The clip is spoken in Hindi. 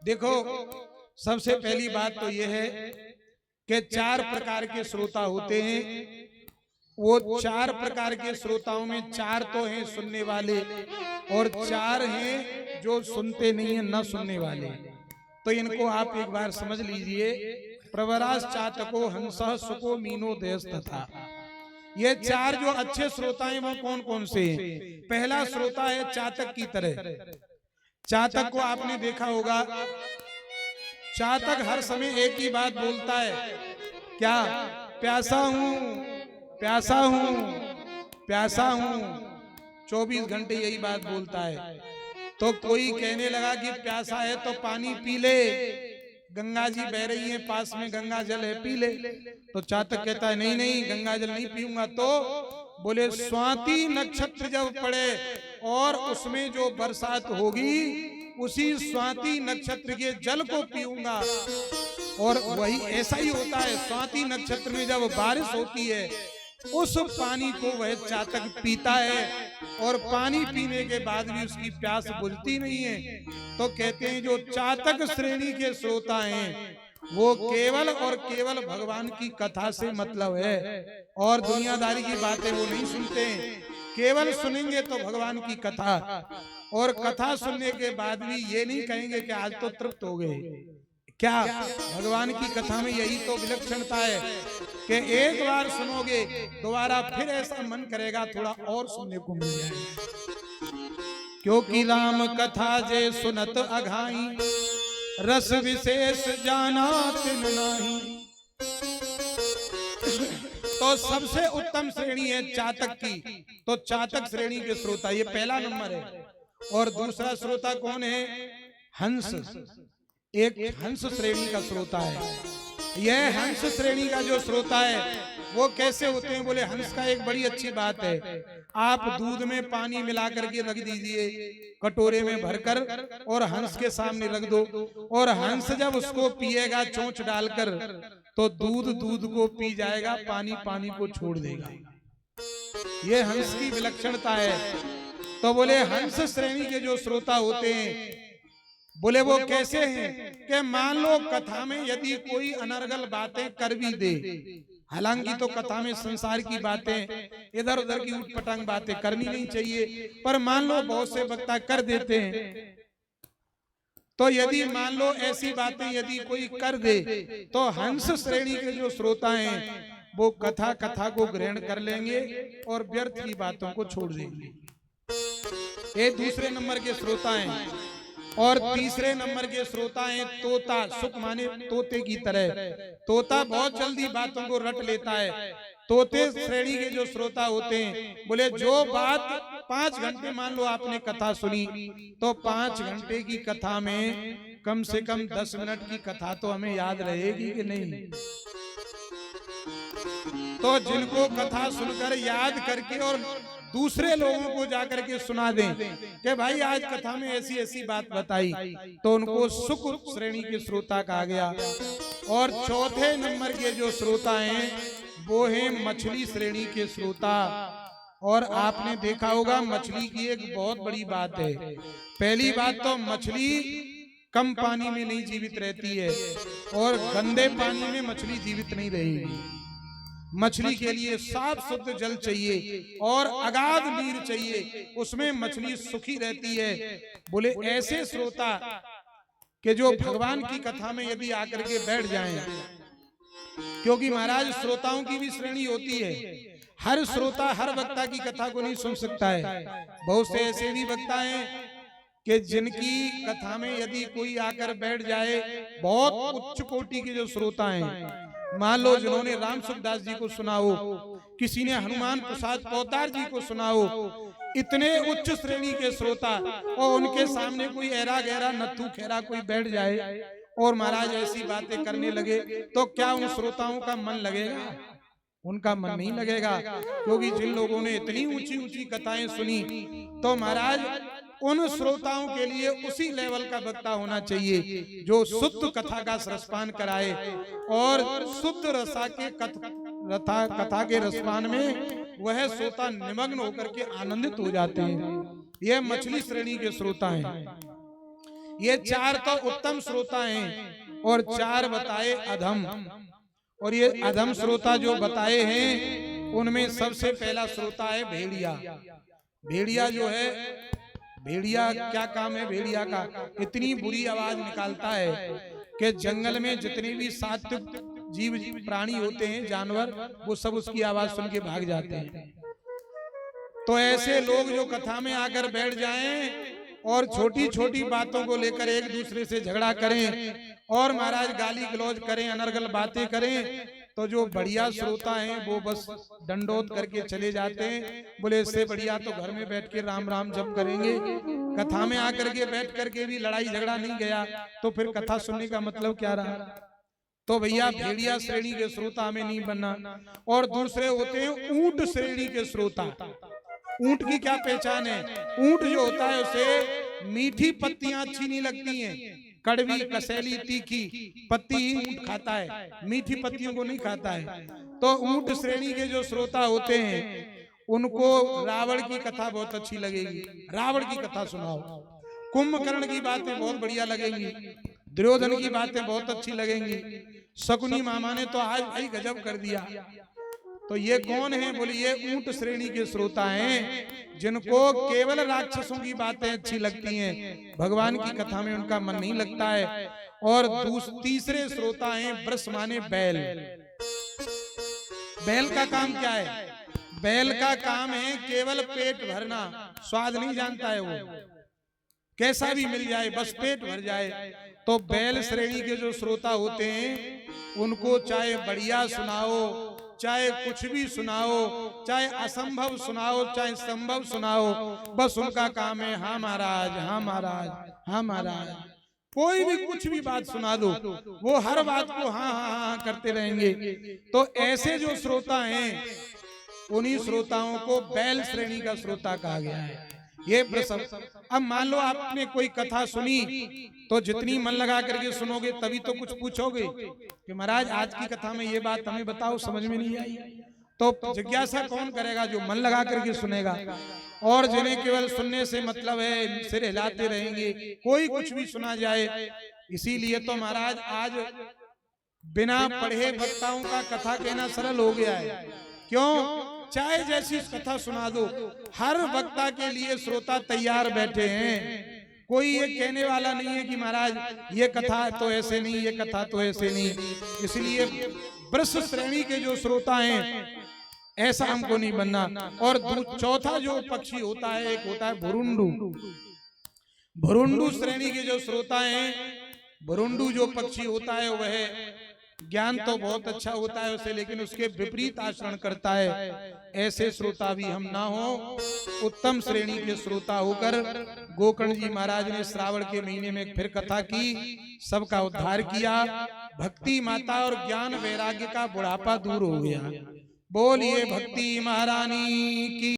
देखो, सबसे पहली बात तो यह है कि 4 प्रकार के श्रोता होते हैं। वो 4 प्रकार के श्रोताओं में 4 तो हैं सुनने वाले और 4 हैं जो सुनते नहीं है, न सुनने वाले। तो इनको आप एक बार समझ लीजिए। प्रवरास चातको हंसः सुको मीनो देश तथा। ये 4 जो अच्छे श्रोता हैं वो कौन कौन से हैं? पहला श्रोता है चातक की तरह। चातक को आपने देखा होगा, चातक हर समय एक ही बात बोलता है, क्या? प्यासा हूं, प्यासा हूं, प्यासा हूं। 24 घंटे यही बात बोलता है। तो कोई कहने लगा कि प्यासा है तो पानी पी ले, गंगा जी बह रही है, पास में गंगा जल है, पी ले। तो चातक कहता है नहीं नहीं, गंगा जल नहीं पीऊंगा। तो बोले स्वाति नक्षत्र जब पड़े और उसमें जो बरसात होगी उसी स्वाति नक्षत्र के जल को पीऊंगा। और वही ऐसा ही होता है, स्वाति नक्षत्र में जब बारिश होती है उस पानी को वह चातक पीता है और पानी पीने के बाद भी उसकी प्यास बुझती नहीं है। तो कहते हैं जो चातक श्रेणी के श्रोता हैं वो केवल और केवल भगवान की कथा से मतलब है और दुनियादारी की बातें वो नहीं सुनते। केवल सुनेंगे तो भगवान की कथा, और कथा सुनने के बाद भी ये नहीं कहेंगे कि आज तो तृप्त हो गए। क्या? भगवान की कथा में यही तो विलक्षणता है कि एक बार सुनोगे दोबारा फिर ऐसा मन करेगा थोड़ा और सुनने को मिल जाए। क्योंकि राम कथा जे सुनत अघाई, रस विशेष जाना तिन नाही। तो सबसे उत्तम श्रेणी है चातक की। तो चातक श्रेणी के श्रोता ये पहला नंबर है। और दूसरा श्रोता कौन है? हंस। एक हंस श्रेणी का श्रोता है। यह हंस श्रेणी का जो श्रोता है वो कैसे होते हैं? बोले हंस का एक बड़ी अच्छी बात है, आप दूध में पानी मिला करके रख दीजिए कटोरे में भरकर और हंस के सामने रख दो, और हंस जब उसको पिएगा चोंच डालकर तो दूध दूध को पी जाएगा, पानी पानी को छोड़ देगा। ये हंस की विलक्षणता है। तो बोले हंस श्रेणी के जो श्रोता होते हैं बोले वो कैसे हैं कि मान लो कथा में यदि कोई अनर्गल बातें कर भी दे, हालांकि तो कथा में संसार की बातें इधर उधर की उटपटांग बातें करनी नहीं चाहिए, पर मान लो बहुत से वक्ता कर देते हैं, तो यदि मान लो ऐसी बातें यदि कोई कर दे तो हंस श्रेणी के जो श्रोता हैं वो कथा को ग्रहण कर लेंगे और व्यर्थ की बातों को छोड़ देंगे। ये दूसरे नंबर के श्रोता हैं। और तीसरे नंबर के श्रोता हैं तोता। सुख माने तोते की तरह। तोता बहुत जल्दी बातों को रट लेता है। तोते श्रेणी के जो श्रोता होते हैं बोले जो बात 5 घंटे मान लो आपने कथा सुनी तो 5 घंटे की कथा में कम से कम 10 मिनट की कथा तो हमें याद रहेगी कि नहीं? तो जिनको कथा सुनकर याद करके और दूसरे लोगों को जाकर के सुना दें कि भाई आज कथा में ऐसी ऐसी बात बताई, तो उनको सुख श्रेणी के श्रोता कहा गया। और चौथे नंबर के जो श्रोता हैं वो हैं मछली श्रेणी के श्रोता। और आपने देखा होगा मछली की एक बहुत बड़ी बात है। पहली बात तो मछली कम पानी में नहीं जीवित रहती है और गंदे पानी में मछली जीवित नहीं रहेगी। मछली के लिए साफ शुद्ध जल चाहिए और अगाध नीर चाहिए, उसमें मछली सुखी रहती है। बोले ऐसे श्रोता कि जो भगवान की कथा में यदि आकर के बैठ जाएं, क्योंकि महाराज श्रोताओं की भी श्रेणी होती है। हर श्रोता हर वक्ता की कथा को नहीं सुन सकता है। बहुत से ऐसे भी वक्ता हैं कि जिनकी कथा में यदि कोई आकर बैठ जाए, बहुत उच्च कोटि के जो श्रोता हैं, मान लो जिन्होंने राम सुखदास जी को सुना हो, किसी ने हनुमान प्रसाद पोद्दार जी को सुना हो, इतने उच्च श्रेणी के श्रोता, और उनके सामने कोई ऐरा गहरा नत्थू खैरा कोई बैठ जाए और महाराज ऐसी बातें करने लगे तो क्या उन श्रोताओं का मन लगेगा? उनका मन नहीं लगेगा। क्योंकि जिन लोगों ने इतनी ऊंची ऊंची कथाएं सुनी तो महाराज उन श्रोताओं के लिए उसी लेवल का वक्ता होना चाहिए जो शुद्ध कथा का रसपान कराए और शुद्ध रसा के कथा के रसपान में वह श्रोता निमग्न होकर के आनंदित हो जाते हैं। यह मछली श्रेणी के श्रोता हैं। ये 4 तो उत्तम श्रोता हैं और 4 बताए अधम। और ये अधम श्रोता जो बताए हैं उनमें सबसे पहला श्रोता है भेड़िया। भेड़िया जो है, भेड़िया क्या काम है भेड़िया का? इतनी बुरी आवाज निकालता है कि जंगल में जितने भी सात्विक जीव प्राणी होते हैं, जानवर, वो सब उसकी आवाज सुन के भाग जाते हैं। तो ऐसे लोग जो कथा में आकर बैठ जाएं और छोटी छोटी बातों को लेकर एक दूसरे से झगड़ा करें और महाराज गाली गलौज करें, अनर्गल बातें करें, तो जो बढ़िया श्रोता हैं वो बस दंडोत करके चले जाते हैं। बोले इससे बढ़िया तो घर में बैठ के राम राम जप करेंगे। कथा में आकर के बैठ करके भी लड़ाई झगड़ा नहीं गया तो फिर कथा सुनने का मतलब क्या रहा? तो भैया भेड़िया श्रेणी के श्रोता में नहीं बनना। और दूसरे होते हैं ऊंट श्रेणी के श्रोता। ऊंट की क्या पहचान है? ऊंट जो होता है उसे मीठी पत्तियां अच्छी नहीं लगती हैं, कड़वी कसैली तीखी पत्ती ही ऊंट खाता है, मीठी पत्तियों को नहीं खाता है। तो ऊंट श्रेणी के जो श्रोता होते हैं उनको रावण की कथा बहुत अच्छी लगेगी। रावण की कथा सुनाओ, कुंभकर्ण की बातें बहुत बढ़िया लगेंगी, दुर्योधन की बातें बहुत अच्छी लगेंगी। शकुनी मामा ने तो आज भाई गजब कर दिया। तो ये कौन है? बोले ये ऊंट श्रेणी के श्रोता हैं जिनको केवल राक्षसों की बातें अच्छी लगती हैं, भगवान की कथा में उनका मन नहीं लगता है। और तीसरे श्रोता हैं वृष माने बैल। बैल का काम क्या है? बैल का काम है केवल पेट भरना, स्वाद नहीं जानता है वो, कैसा भी मिल जाए बस पेट भर जाए। तो बैल श्रेणी के जो श्रोता होते हैं उनको चाहे बढ़िया सुनाओ, चाहे कुछ भी सुनाओ, चाहे असंभव सुनाओ, चाहे संभव सुनाओ, बस उनका काम है हाँ महाराज, हाँ महाराज, हाँ महाराज। कोई भी कुछ भी बात सुना दो वो हर बात को हाँ हाँ हाँ करते रहेंगे। तो ऐसे जो श्रोता हैं उन्हीं श्रोताओं को बैल श्रेणी का श्रोता कहा गया है। ये प्रसव। अब मान लो आपने कोई कथा सुनी तो जितनी मन लगा करके सुनोगे तभी तो कुछ पूछोगे कि महाराज आज की कथा में ये बात हमें बताओ, समझ में नहीं आई। तो जिज्ञासा कौन करेगा? जो मन लगा करके सुनेगा। और जिन्हें केवल सुनने से मतलब है सिर हिलाते रहेंगे, कोई कुछ भी सुना जाए। इसीलिए तो महाराज आज बिना पढ़े वक्ताओं का कथा कहना सरल हो गया है। क्यों? चाहे जैसी कथा सुना दो, हर वक्ता के लिए श्रोता तैयार बैठे हैं। कोई ये कहने वाला नहीं है कि महाराज ये कथा तो ऐसे नहीं, ये कथा तो ऐसे नहीं। इसलिए वृष श्रेणी के जो श्रोता हैं ऐसा हमको नहीं बनना। और चौथा जो पक्षी होता है, एक होता है भुरुंडू। भुरुंडू श्रेणी के जो श्रोता हैं, भुरुंडू जो पक्षी होता है वह ज्ञान तो बहुत अच्छा होता है उसे, लेकिन उसके विपरीत आचरण करता है। ऐसे श्रोता भी हम ना हो, उत्तम श्रेणी के श्रोता होकर गोकर्ण जी महाराज ने श्रावण के महीने में फिर कथा की, सबका उद्धार किया। भक्ति माता और ज्ञान वैराग्य का बुढ़ापा दूर हो गया। बोलिए भक्ति महारानी की।